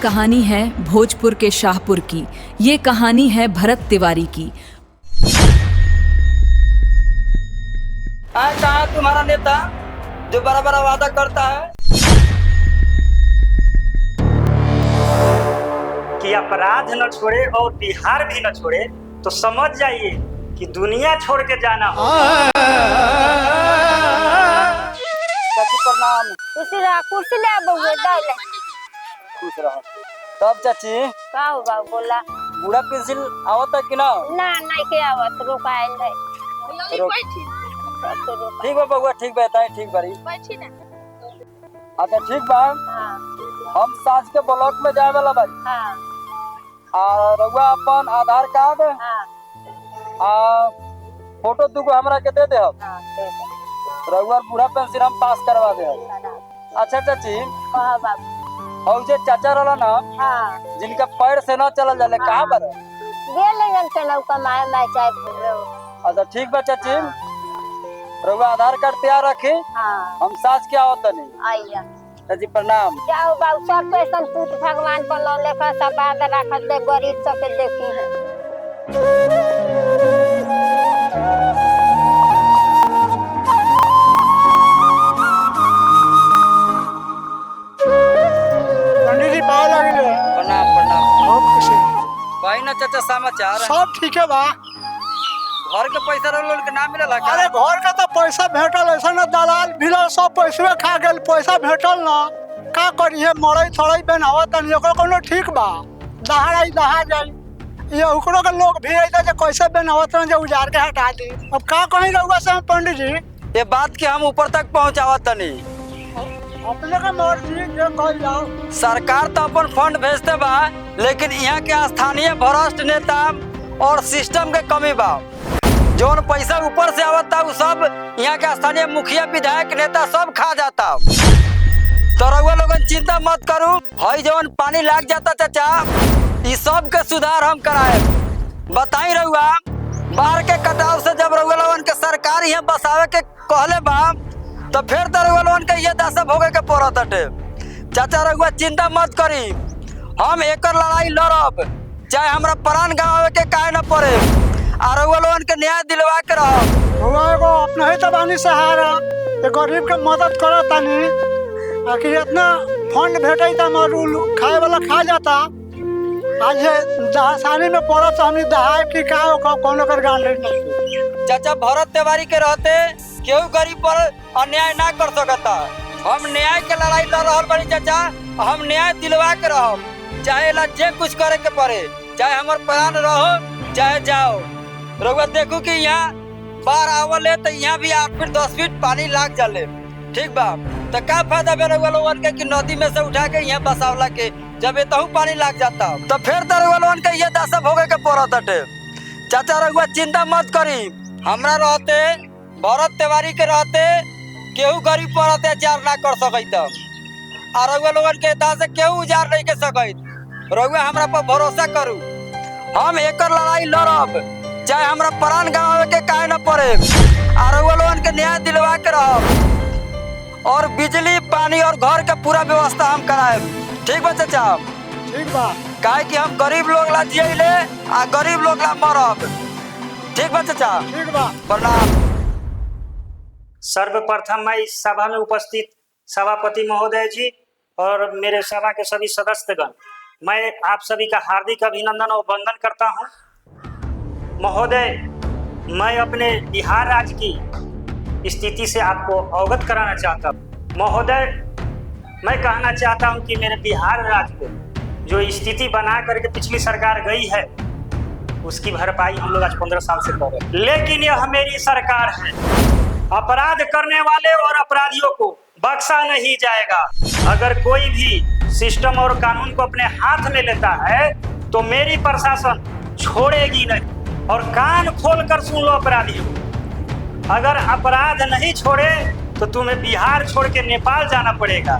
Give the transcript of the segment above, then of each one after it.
कहानी है भोजपुर के शाहपुर की। ये कहानी है भरत तिवारी की। कहाँ तुम्हारा नेता जो बड़ा बड़ा वादा करता है कि अपराध न छोड़े और बिहार भी न छोड़े, तो समझ जाइए कि दुनिया छोड़ के जाना हो। चाची प्रणाम। कुर्सी ले बउआ डाल खुश रहो। तब चाची का हो बाबू बोला बूढ़ा पेंसिल आवता कि ना? ना नहीं के आवत रोकायल है। ठीक बा बउआ, ठीक बताए, ठीक बारी बैठी ना। अच्छा ठीक बा। हां हम सांझ के ब्लॉक में जाए वाला बारी। हां और रउआ अपन आधार कार्ड हां फोटो दुगो हमरा के दे दे। हां रउआ बूढ़ा पेंसिल हम पास करवा दे। अच्छा चाची कहा बाबू और जे चाचा रहला ना हां जिनका पैर से ना चलल जाले कहां पर गेले जन चलो कमाए मैं चाय पी रहो। अच्छा ठीक बा चाची, रउआ आधार कार्ड तैयार रखी, हां हम साथ के आवत नहीं। आइया चाची प्रणाम। जाओ बाबू सब पैसा टूट भगवान पर लो लेखा सब बात रखत दे गरीब सब के देखी है। पंडित जी पाव लगे। प्रणाम प्रणाम। खूब खुशी भाई ना चाचा समाचार सब ठीक है बा। घर के पैसा रोल के ना मिलला का? अरे घर का तो पैसा भेटल, ऐसा ना दलाल भिला सब पैसे खा गेल, पैसा भेटल ना का करिए मरई थड़ई बनावा तनी ओकर कोनो ठीक बा। दहाड़ दहा जाई ये ओकरो के लोग भी आइता जे कैसे बनावत रह जे उजार के हटा दी। अब का कहीं रहुआ से पंडित जी ये बात के हम ऊपर तक पहुंचावत नहीं। अपने का मर्जी जो कह जाओ। सरकार तो अपन फंड भेजते बा, लेकिन यहाँ के स्थानीय भ्रष्ट नेता और सिस्टम के कमी बा। जोन पैसा ऊपर से आवता वो सब यहाँ के स्थानीय मुखिया विधायक नेता सब खा जाता। तो रउआ लोगन चिंता मत करू, हई जवन पानी लाग जाता चाचा इस सब के सुधार हम कराए। बताई रउआ बाहर के कटाव से जब रउआ लोगन के सरकार यहाँ बसावे के कहले बा तो फिर तो रउआ लोगन के ये दशा भोगे के पड़त हटे। चाचा रउआ चिंता मत करी, हम एकर लड़ाई लड़ब चाहे हमरा प्राण गंवावे के काहे न पड़े, और रउआ लोगन के न्याय दिलवा के रहब। हुआ एगो अपना ही तबानी सहारा ये गरीब के मदद करा तानी। आखिर इतना फंड भेटे था मरूल खाए वाला खा जाता। आज दहासानी में पड़ा तो हम दहाए की का कौन कर गांड नहीं। चाचा भरत तिवारी के रहते केहू गरीब पर अन्याय ना कर सकता। हम न्याय के लड़ाई लड़ रहल बानी चाचा, हम न्याय दिलवा के रहब चाहे ला जे कुछ करे के पड़े, चाहे हमर प्राण रहो चाहे जाओ। रउआ देखू कि यहाँ बाढ़ आवल है तो यहाँ भी 8 फीट 10 फीट पानी लाग जाले। ठीक बा तो का फायदा बे रउआ लोगन के कि नदी में से उठा के यहाँ बसावला के, जब एतहू पानी लाग जाता तो फिर तो रउआ लोगन के ये दशा भोगे के पड़त हटे। चाचा रउआ चिंता मत करी, हमरा रहते भरत तिवारी के रहते केहू गरीब पर अत्याचार ना कर सकत, और रउआ लोगन के दांत से केहू उजार नहीं के सकत। रउआ हमरा पर भरोसा करू, हम एकर लड़ाई लड़ब चाहे हमरा प्राण गंवावे के काहे न पड़े, और रउआ लोगन के न्याय दिलवा के रहब, और बिजली पानी और घर के पूरा व्यवस्था हम कराएब। ठीक बा चाचा? ठीक बा। काहे कि हम गरीब लोग ला जियले आ गरीब लोग ला मरब। ठीक बा चाचा? ठीक बा। प्रणाम। सर्वप्रथम मैं इस सभा में उपस्थित सभापति महोदय जी और मेरे सभा के सभी सदस्यगण, मैं आप सभी का हार्दिक अभिनंदन और वंदन करता हूं। महोदय, मैं अपने बिहार राज्य की स्थिति से आपको अवगत कराना चाहता हूं। महोदय, मैं कहना चाहता हूं कि मेरे बिहार राज्य को जो स्थिति बना करके पिछली सरकार गई है उसकी भरपाई हम लोग आज 15 साल से कर रहे हैं, लेकिन यह मेरी सरकार है। अपराध करने वाले और अपराधियों को बख्शा नहीं जाएगा। अगर कोई भी सिस्टम और कानून को अपने हाथ में लेता है तो मेरी प्रशासन छोड़ेगी नहीं। और कान खोल कर सुन लो अपराधियों, अगर अपराध नहीं छोड़े तो तुम्हें बिहार छोड़ के नेपाल जाना पड़ेगा।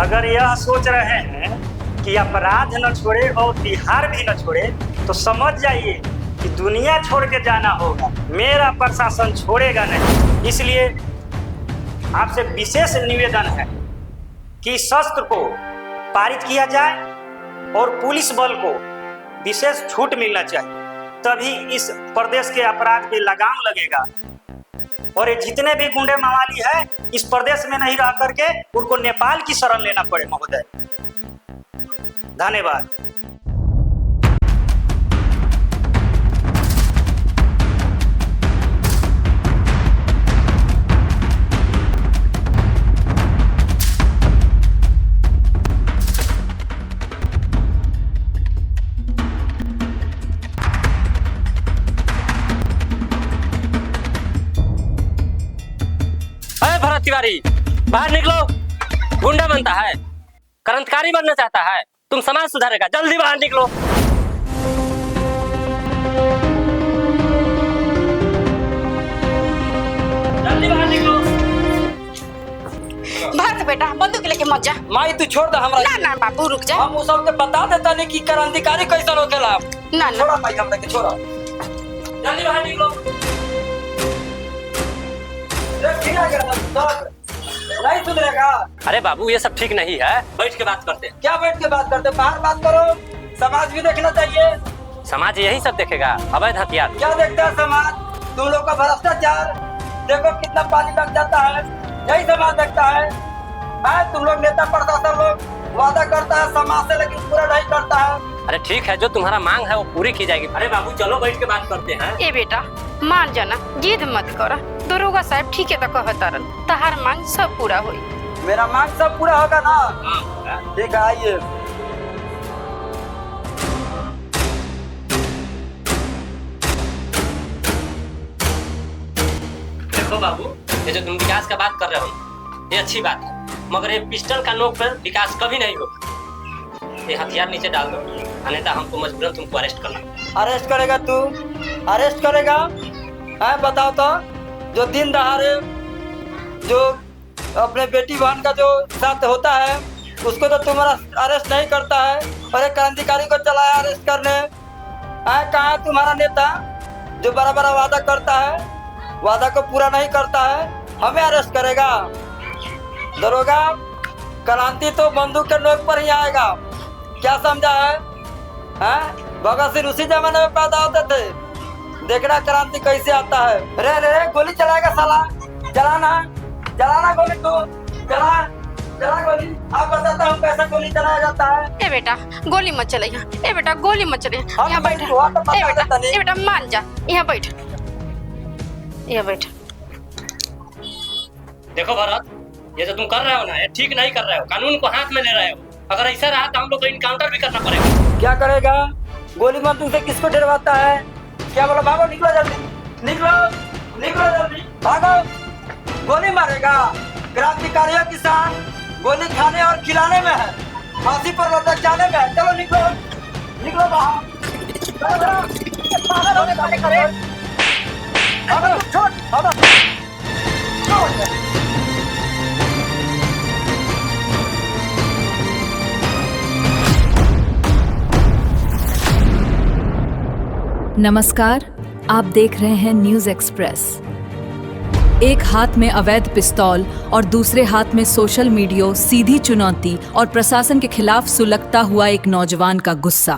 अगर यह सोच रहे हैं कि अपराध न छोड़े और बिहार भी न छोड़े तो समझ जाइए कि दुनिया छोड़ के जाना होगा। मेरा प्रशासन छोड़ेगा नहीं। इसलिए आपसे विशेष निवेदन है कि शस्त्र को पारित किया जाए और पुलिस बल को विशेष छूट मिलना चाहिए, तभी इस प्रदेश के अपराध पे लगाम लगेगा। और ये जितने भी गुंडे मवाली है इस प्रदेश में नहीं रह करके उनको नेपाल की शरण लेना पड़े महोदय। धन्यवाद। भरत तिवारी, बाहर निकलो। गुंडा बनता है, क्रांतिकारी बनना चाहता है, तुम समाज सुधारेगा, जल्दी बाहर निकलो। जल्दी बाहर निकलो। भरत बेटा बंदूक लेके मत जा। माई तू छोड़ दे हमरा। ना ना बाबू रुक जा। हम उस सबके बता देता नहीं कि क्रांतिकारी कैसन होखेला। ना ना छोड़ा भाई, हमरा के छोड़ा। जल्दी बाहर निकलो। नहीं सुधरेगा। अरे बाबू ये सब ठीक नहीं है, बैठ के बात करते हैं। क्या बैठ के बात करते, बाहर बात करो। समाज भी देखना चाहिए। समाज यही सब देखेगा, अवैध हथियार। क्या देखता है समाज? तुम लोग का भ्रष्टाचार देखो कितना पानी लग जाता है, यही समाज देखता है। तुम लोग नेता प्रशासन लोग वादा करता है समाज से, लेकिन पूरा नहीं करता है। अरे ठीक है, जो तुम्हारा मांग है वो पूरी की जाएगी। अरे बाबू चलो बैठ के बात करते हैं। ए बेटा मान जाना, जिद मत कर। दरोगा साहब ठीक है तो कहतारन, तहार मांग सब पूरा होई। मेरा मांग सब पूरा होगा ना? ठीक है, आइए। देखो बाबू, ये जो तुम विकास का बात कर रहे हो ये अच्छी बात है, मगर ये पिस्टल का नोक पर विकास कभी नहीं होगा। ये हथियार नीचे डाल दो, अन्यथा हमको मजबूरन तुमको अरेस्ट करना। अरेस्ट करेगा तू? अरेस्ट करेगा? बताओ तो, जो दिन दहाड़े जो अपने बेटी बहन का जो साथ होता है उसको तो तुम्हारा अरेस्ट नहीं करता है, और एक क्रांतिकारी को चलाया अरेस्ट करने। कहाँ है तुम्हारा नेता जो बड़ा बड़ा वादा करता है, वादा को पूरा नहीं करता है? हमें अरेस्ट करेगा? दरोगा, क्रांति तो बंदूक के नोक पर ही आएगा, क्या समझा है? भगत सिंह उसी जमाने में पैदा होते थे। देखना क्रांति कैसे आता है। रे गोली चलाएगा साला, चलाना गोली, तू चला गोली। आप बताता हूँ कैसे गोली चलाया जाता है। ए बेटा गोली मत चलाइए, ए बेटा गोली मत चलाइए। यहाँ बैठ। ए बेटा मान जा, यहाँ बैठ, यहाँ बैठ। देखो भरत, ये जो तुम कर रहे हो ना, ये ठीक नहीं कर रहे हो, कानून को हाथ में ले रहे हो। अगर ऐसा रहा तो हम लोग को इनकाउंटर भी करना पड़ेगा। क्या करेगा? गोली बंदूक से किसको डरवाता है? क्या बोला? भागो, निकलो जल्दी, निकलो जल्दी, भागो। गोली मारेगा? क्रांतिकारी किसान गोली खाने और खिलाने में है, फांसी पर लटक जाने में है। चलो निकलो बाहर। नमस्कार, आप देख रहे हैं न्यूज एक्सप्रेस। एक हाथ में अवैध पिस्तौल और दूसरे हाथ में सोशल मीडिया, सीधी चुनौती और प्रशासन के खिलाफ सुलगता हुआ एक नौजवान का गुस्सा।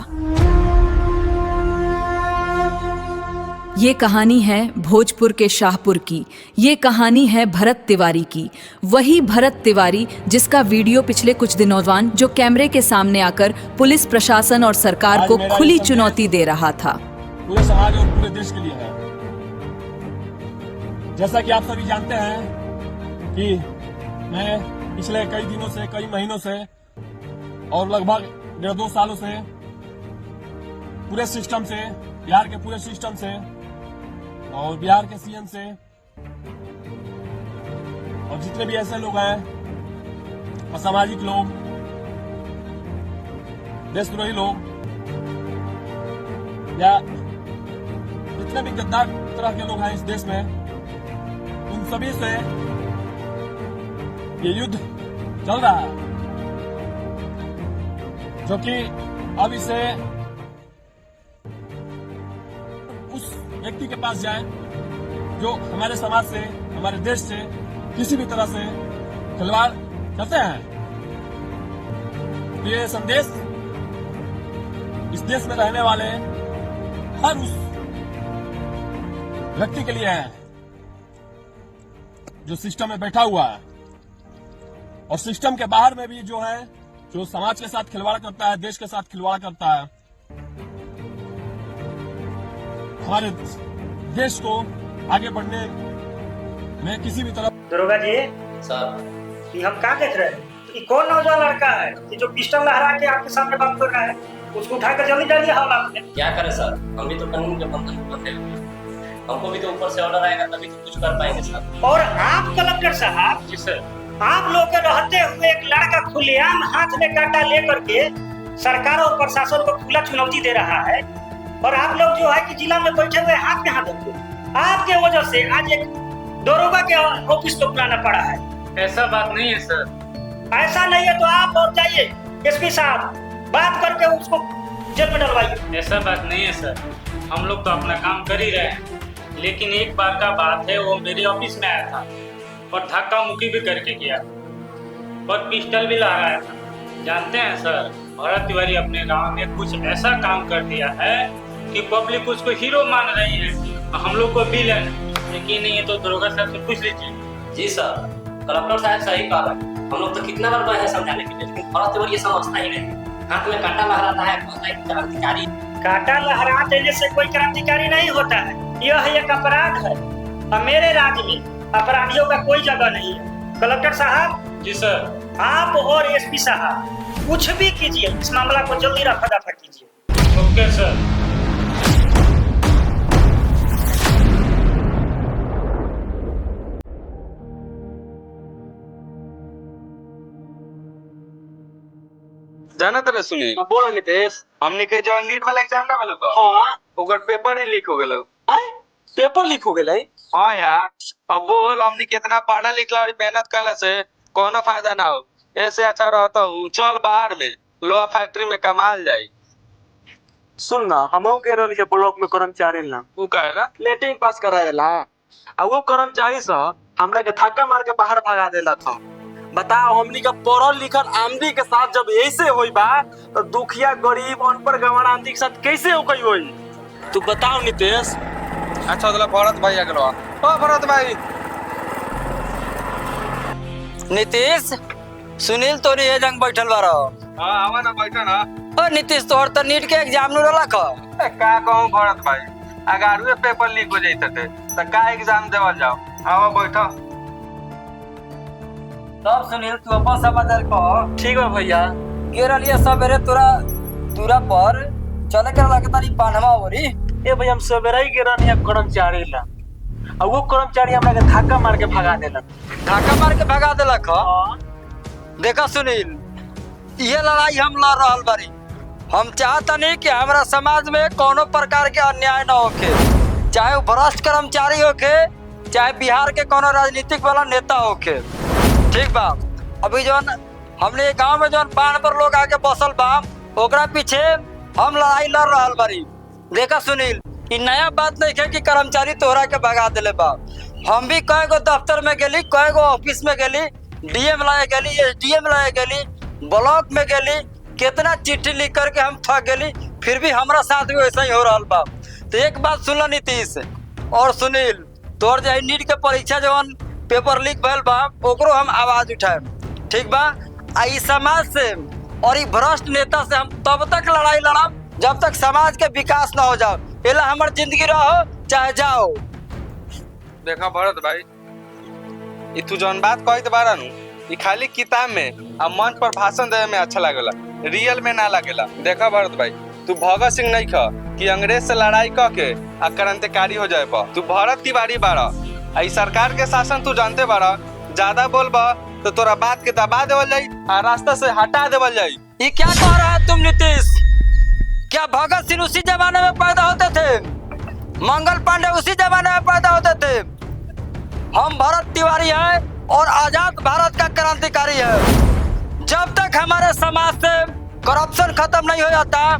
ये कहानी है भोजपुर के शाहपुर की। ये कहानी है भरत तिवारी की। वही भरत तिवारी जिसका वीडियो पिछले कुछ दिनों जो कैमरे के सामने आकर पुलिस प्रशासन और सरकार को खुली चुनौती दे रहा था। पूरे समाज और पूरे देश के लिए है। जैसा कि आप सभी जानते हैं कि मैं पिछले कई दिनों से, कई महीनों से और लगभग 1.5-2 सालों से पूरे सिस्टम से, बिहार के पूरे सिस्टम से और बिहार के सीएम से और जितने भी ऐसे लोग हैं, असामाजिक लोग, देशद्रोही लोग या जितने भी गद्दार तरह के लोग हैं इस देश में, उन सभी से ये युद्ध चल रहा है, जो कि अब इसे उस व्यक्ति के पास जाए जो हमारे समाज से, हमारे देश से किसी भी तरह से खिलवाड़ करते हैं। ये संदेश इस देश में रहने वाले हर उस व्यक्ति के लिए है जो सिस्टम में बैठा हुआ है, और सिस्टम के बाहर में भी जो है, जो समाज के साथ खिलवाड़ करता है, देश के साथ खिलवाड़ करता है, हमारे देश को आगे बढ़ने में किसी भी तरह। दरोगा जी, सर ये हम क्या देख रहे हैं? ये कौन नौजवान लड़का है कि जो पिस्टल लहरा के आपके सामने बात कर रहा है? उसको उठाकर जल्दी डालिए हालात में। क्या करें सर, हम भी तो कानून के बंधन में बंधे हुए हैं। हमको भी तो ऊपर से ऑर्डर आएगा तभी तो कुछ कर पाएंगे सर। और आप कलेक्टर साहब, जी सर, आप लोग के रहते हुए एक लड़का खुलेआम हाथ में कांटा लेकर के सरकार और प्रशासन को खुला चुनौती दे रहा है, और आप लोग जो है कि जिला में बैठे हुए हाथ में हाथ रखते हैं। आपके वजह से आज एक दरोगा के ऑफिस को बुलाना पड़ा है। ऐसा बात नहीं है सर। ऐसा नहीं है तो आप और जाइए एसपी साहब, बात करके उसको जेल में डलवाइए। ऐसा बात नहीं है सर, हम लोग तो अपना काम कर ही रहे हैं, लेकिन एक बार का बात है, वो मेरे ऑफिस में आया था और धक्का मुक्की भी करके गया और पिस्टल भी लहराया था। जानते हैं सर, भरत तिवारी अपने गांव में कुछ ऐसा काम कर दिया है कि पब्लिक उसको हीरो मान रही है, हम लोग को विलन। यकीन नहीं है तो दरोगा साहब से पूछ लीजिए। जी सर, कलेक्टर साहब सही कहा है। हम लोग तो कितना बार गए हैं समझाने के लिए, लेकिन भरत तिवारी ये समझता ही नहीं। हाथ में कांटा लहराता है, कहता है कि क्रांतिकारी। कांटा लहरा देने से कोई क्रांतिकारी नहीं होता है, यह एक अपराध है, और मेरे राज्य में अपराधियों का कोई जगह नहीं है। कलेक्टर साहब। जी सर। आप और एसपी साहब कुछ भी कीजिए, इस मामला को जल्दी रफा दफा कीजिए। Okay sir. जाना तरह सुनी बोलो नितेश। हमने के जो नीट वाला एग्जाम ना वाला हाँ, ओकर पेपर ही लीक हो गेलो। पेपर लीक हो गया। हां यार, अब बोल हमने कितना पढ़ा लिखला और मेहनत करला से कोनो फायदा ना हो। ऐसे अच्छा रहता हूँ, चल बाहर में लोहा फैक्ट्री में कमाल जाई। सुन ना, हमहू के रहल के ब्लॉक में कर्मचारी ना वो कहेला लेटिंग पास करावेला, आ वो कर्मचारी से हमरा के धक्का मार के बाहर भगा देला था। बताओ, हमनी का पढ़ल लिखल आमदी के साथ जब ऐसे होई बा तो दुखिया गरीब अनपढ़ गंवार आमदी के साथ कैसे हो गई होई? तू बताओ नितेश। अच्छा तो भरत भाई आ गेलो। ओ भरत भाई। नीतीश, सुनील तोरी ये जंग बैठल बारो। हां आवा ना बैठा ना। ओ नीतीश, तोहर तो नीट के एग्जाम नु रला ख। का कहूं भरत भाई, अगर वे पेपर लीक हो जाते थे तो का एग्जाम देवल जाओ। आवा बैठो। तब सुनील, तू अपन समाचार कह। ठीक है भैया। केरलिया सवेरे तोरा दूरा पर चले के लगे तारी पानवा ओरी। ए भैया, हम सवेरे ही के रहनी कर्मचारी ला, और वो कर्मचारी हमरा के धक्का मार के भगा देलक। धक्का मार के भगा देलक? देखा सुनील, ये लड़ाई हम लड़ रहल बारी। हम चाहता नहीं कि हमारा समाज में कोनो प्रकार के अन्याय न होके, चाहे वो भ्रष्ट कर्मचारी होके, चाहे बिहार के कोनो राजनीतिक वाला नेता होके। ठीक बा। अभी जो हमने गांव में जो बाढ़ पर लोग आके बसल बा, ओकरा पीछे हम लड़ाई लड़ रहल बारी। देखा सुनील, इ नया बात नहीं है कि कर्मचारी तोहरा के भगा देले बा। हम भी कई गो दफ्तर में गेली, कई गो ऑफिस में गेली, डीएम लाए गेली, एसडीएम लाए गेली, ब्लॉक में गेली, कितना चिट्ठी लिख करके हम थक गेली, फिर भी हमारा साथ भी वैसा ही हो रहा बा। तो एक बात सुन लो नीतीश और सुनील, तोर जो नीट के परीक्षा जवन पेपर लीक भइल बा, ओकरो हम आवाज उठाए। ठीक बा। आ इस समाज से और ई भ्रष्ट नेता से हम तब तक लड़ाई लड़ब जब तक समाज के विकास ना हो जाओ। एला हमार जिंदगी रहो चाहे जाओ। देखा भरत भाई, ई तू जौन बात कहत बारा नु, ई खाली किताब में आ मंच पर भाषण देवे में अच्छा लागेला, रियल में ना लागेला। देखा भरत भाई, तू भगत सिंह नहीं खा कि अंग्रेज से लड़ाई क के आ क्रांतिकारी हो जाए बा। तू भरत तिवारी बारा। आ सरकार के शासन तू जानते बारा, ज्यादा बोलबा तो तोरा बात के दबा देवल जाई आ रास्ता से हटा देवल जाई। ये क्या कह रहा है तुम नीतीश? क्या भगत सिंह उसी जमाने में पैदा होते थे? मंगल पांडे उसी जमाने में पैदा होते थे? हम भरत तिवारी हैं और आजाद भारत का क्रांतिकारी है। जब तक हमारे समाज से करप्शन खत्म नहीं हो जाता,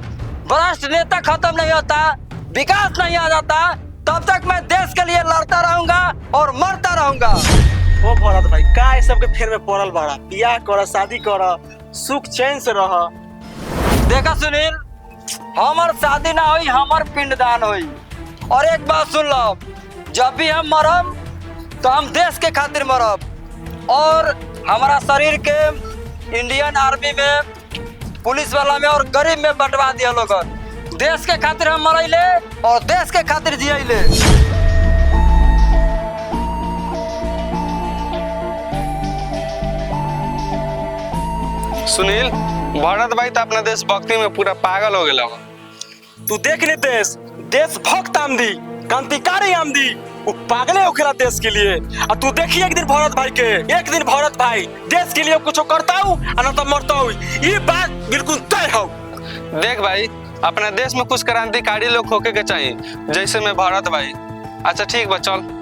भ्रष्ट नेता खत्म नहीं होता, विकास नहीं आ जाता, तब तक मैं देश के लिए लड़ता रहूंगा और मरता रहूंगा। ओ भरत भाई, का ये सब के फेर में पड़ल बाड़ा? बियाह कर, शादी कर, सुख चैन से रह। देखा सुनील, हमार शादी ना हुई, हमार पिंडदान हुई। और एक बात सुन लो, जब भी हम मरब तो हम देश के खातिर मरब। और हमारा शरीर के इंडियन आर्मी में, पुलिस वाला में और गरीब में बंटवा दिया लोग। देश के खातिर हम मरैले और देश के खातिर जियले। सुनील, भरत भाई तो अपना देश भक्ति में पूरा पागल हो गया। तू देख ले देशभक्त आमदी, क्रांतिकारी आमदी, वो पागले होखेला देश के लिए। और तू देखिए एक दिन भरत भाई के, एक दिन भरत भाई देश के लिए कुछ करता हूँ न तो मरता हूँ, ये बात बिल्कुल तय हो। देख भाई, अपना देश में कुछ क्रांतिकारी लोग होके के चाहिए, जैसे मैं भरत भाई। अच्छा ठीक बा, चल।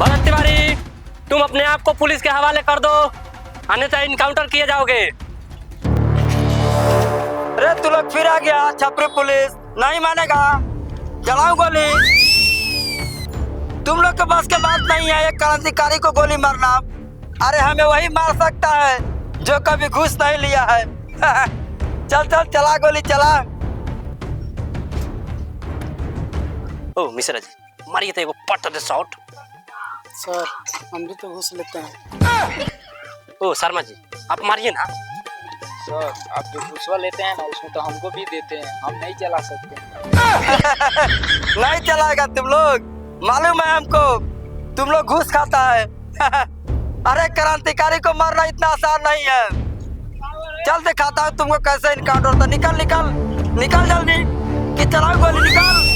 भरत तिवारी, तुम अपने आप को पुलिस के हवाले कर दो, अन्यथा इनकाउंटर किए जाओगे। अरे तू लोग फिर आ गया, छपरी पुलिस नहीं मानेगा, चलाओ गोली। तुम लोग के बस के बात नहीं है एक क्रांतिकारी को गोली मारना। अरे हमें वही मार सकता है जो कभी घूस नहीं लिया है। चल चल, चला गोली चला। ओ मिश्रा जी, मारिए तो एगो पट दे शॉट। सर हम भी तो घूस लेते हैं। ओ शर्मा जी, आप मारिए ना। सर आप जो घूसवा लेते हैं ना, उसमें तो हमको भी देते हैं, हम नहीं चला सकते। नहीं चलाएगा तुम लोग, मालूम है हमको तुम लोग घूस खाता है। अरे क्रांतिकारी को मारना इतना आसान नहीं है। चल दिखाता हूँ तुमको कैसे इनकाउंटर होता। निकल निकल निकल जल्दी, कि चलाओ गोली, निकल।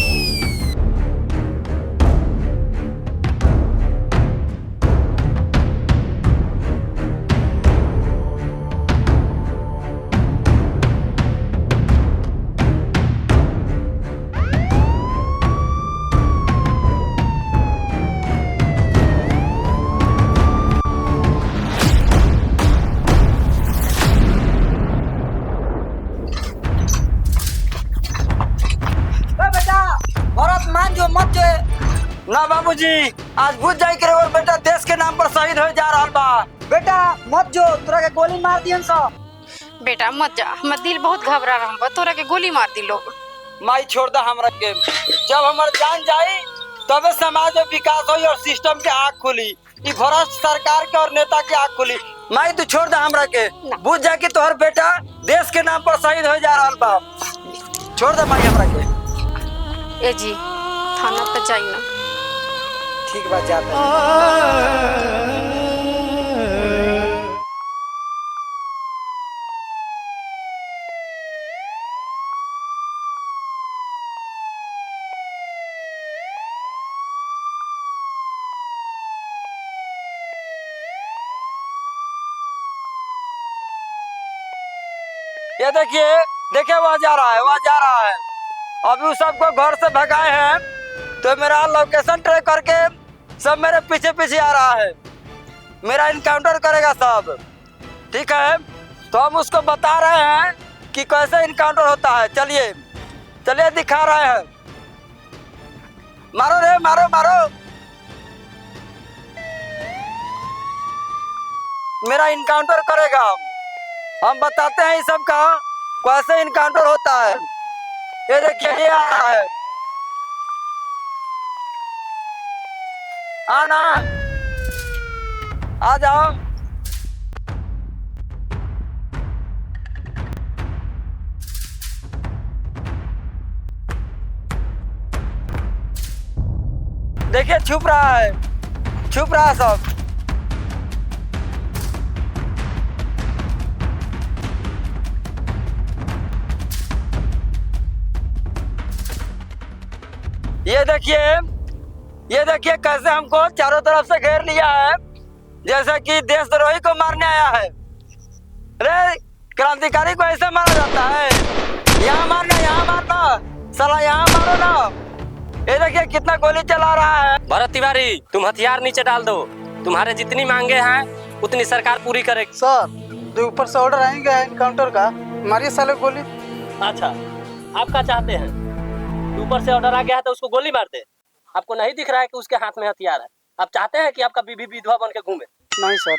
ना बाबूजी, आज बुझ जाए कि और बेटा देश के नाम पर शहीद हो जा रहा बा। बेटा मत जो, तोरा के गोली मार दियन सब। बेटा मत जा, हमर दिल बहुत घबरा रहा बा, तोरा के गोली मार दी लोग। माई छोड़ दा हमरा के, जब हमार जान जाई तबे समाज में विकास होई और सिस्टम के आँख खुली, ई भ्रष्ट सरकार के और नेता के आँख खुली। माई तू छोड़ दा हमरा के, बुझ जा कि तोहर बेटा देश के नाम पर शहीद हो जा रहा बा। छोड़ दे माई हमरा के। ए जी, थाना पे जाई ना। ठीक बात, जाता है। ये देखिए, देखिए वहाँ जा रहा है, वहाँ जा रहा है। अभी उस सबको घर से भगाए हैं, तो मेरा लोकेशन ट्रैक करके सब मेरे पीछे पीछे आ रहा है। मेरा इनकाउंटर करेगा सब, ठीक है? तो हम उसको बता रहे हैं कि कैसे इनकाउंटर होता है। चलिए चलिए, दिखा रहे हैं। मारो रे, मारो मारो। मेरा इनकाउंटर करेगा, हम बताते हैं इस सब का कैसे इनकाउंटर होता है। ये देखिए, ये आ रहा है। आना, आ जाओ। देखिए छुप रहा है, छुप रहा है सब। ये देखिए कैसे हमको चारों तरफ से घेर लिया है, जैसे कि देशद्रोही को मारने आया है। अरे क्रांतिकारी को ऐसे मारा जाता है? यहाँ मारना, यहाँ मारना, साला यहाँ मारो ना। ये देखिए कितना गोली चला रहा है। भरत तिवारी, तुम हथियार नीचे डाल दो। तुम्हारे जितनी मांगे हैं उतनी सरकार पूरी करेगी। सर जो ऊपर से ऑर्डर आएंगे एनकाउंटर का, मारिए साले गोली। अच्छा, आप क्या चाहते हैं? ऊपर से ऑर्डर आ गया है तो उसको गोली मार दे? आपको नहीं दिख रहा है कि उसके हाथ में हथियार है? आप चाहते हैं कि आपका बीबी विधवा बन के घूमे? नहीं सर।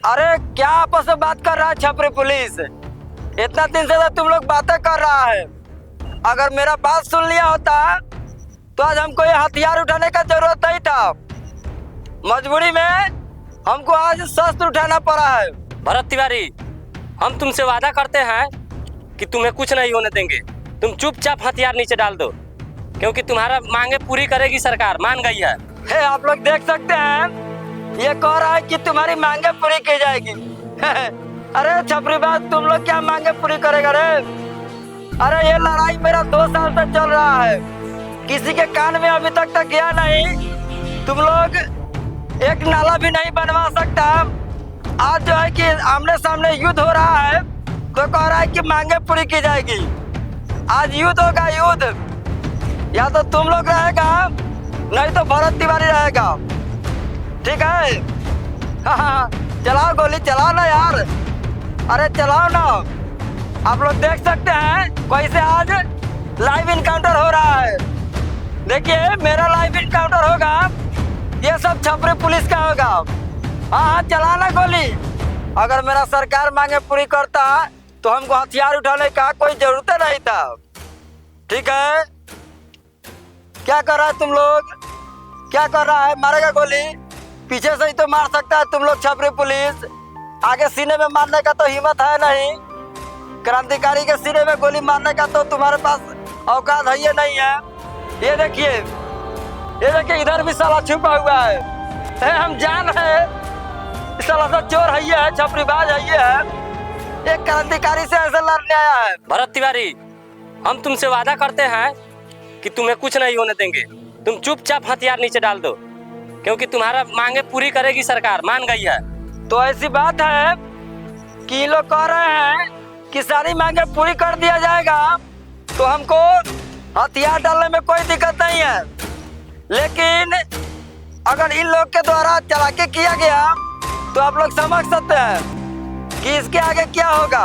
अरे क्या आपस में बात कर रहा है छपरी पुलिस? इतना दिन से तो तुम लोग बातें कर रहा है। अगर मेरा बात सुन लिया होता तो आज हमको ये हथियार उठाने का जरूरत नहीं था। मजबूरी में हमको आज शस्त्र उठाना पड़ा है। भरत तिवारी, हम तुमसे वादा करते हैं कि तुम्हें कुछ नहीं होने देंगे। तुम चुपचाप हथियार नीचे डाल दो, क्योंकि तुम्हारा मांगे पूरी करेगी सरकार, मान गई है। हे आप लोग देख सकते हैं, ये कह रहा है कि तुम्हारी मांगे पूरी की जाएगी। अरे छपरी बात, तुम लोग क्या मांगे पूरी करेगा रे? अरे ये लड़ाई मेरा 2 साल से चल रहा है, किसी के कान में अभी तक गया नहीं। तुम लोग एक नाला भी नहीं बनवा सकता। आज जो है कि आमने सामने युद्ध हो रहा है तो कह रहा है कि मांगे पूरी की जाएगी। आज युद्ध होगा, युद्ध। या तो तुम लोग रहेगा, नहीं तो भरत तिवारी रहेगा। ठीक है? हाँ, चलाओ गोली, चलाओ ना यार। अरे चलाओ ना। आप लोग देख सकते हैं कैसे आज लाइव इनकाउंटर हो रहा है। देखिए, मेरा लाइव इनकाउंटर होगा, ये सब छपरी पुलिस का होगा। हाँ, चलाना गोली। अगर मेरा सरकार मांगे पूरी करता तो हमको हथियार उठाने का कोई जरूरत नहीं था। ठीक है? क्या कर रहा है तुम लोग? क्या कर रहा है? मारेगा गोली? पीछे से ही तो मार सकता है तुम लोग छपरी पुलिस, आगे सीने में मारने का तो हिम्मत है नहीं। क्रांतिकारी के सीने में गोली मारने का तो तुम्हारे पास औकात है ये नहीं है। ये देखिए, इधर भी साला छुपा हुआ है। हम जान रहे हैं साला सा चोर है, ये है छपरीबाज है, ये है। एक क्रांतिकारी से ऐसे लड़ने आया है। भरत तिवारी, हम तुमसे वादा करते हैं कि तुम्हें कुछ नहीं होने देंगे। तुम चुपचाप हथियार नीचे डाल दो, क्योंकि तुम्हारा मांगे पूरी करेगी सरकार, मान गई है। तो ऐसी बात है कि लोग कह रहे हैं कि सारी मांगे पूरी कर दिया जाएगा, तो हमको हथियार डालने में कोई दिक्कत नहीं है। लेकिन अगर इन लोग के द्वारा चालाकी किया गया तो आप लोग समझ सकते हैं कि इसके आगे क्या होगा।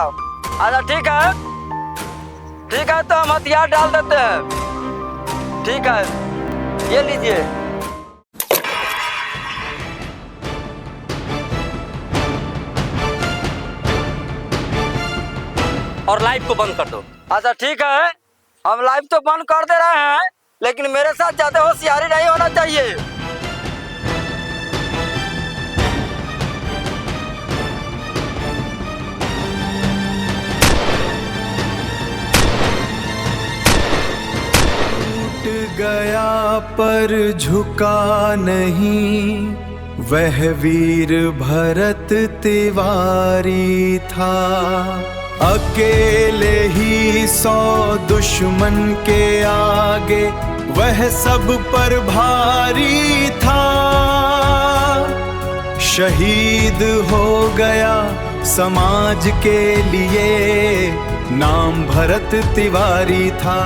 अच्छा ठीक है, ठीक है, तो हम हथियार डाल देते हैं। ठीक है, ये लीजिए। और लाइव को बंद कर दो। अच्छा ठीक है, हम लाइव तो बंद कर दे रहे हैं, लेकिन मेरे साथ ज्यादा होशियारी नहीं होना चाहिए। टूट गया पर झुका नहीं, वह वीर भरत तिवारी था। अकेले ही 100 दुश्मन के आगे वह सब पर भारी था। शहीद हो गया समाज के लिए, नाम भरत तिवारी था।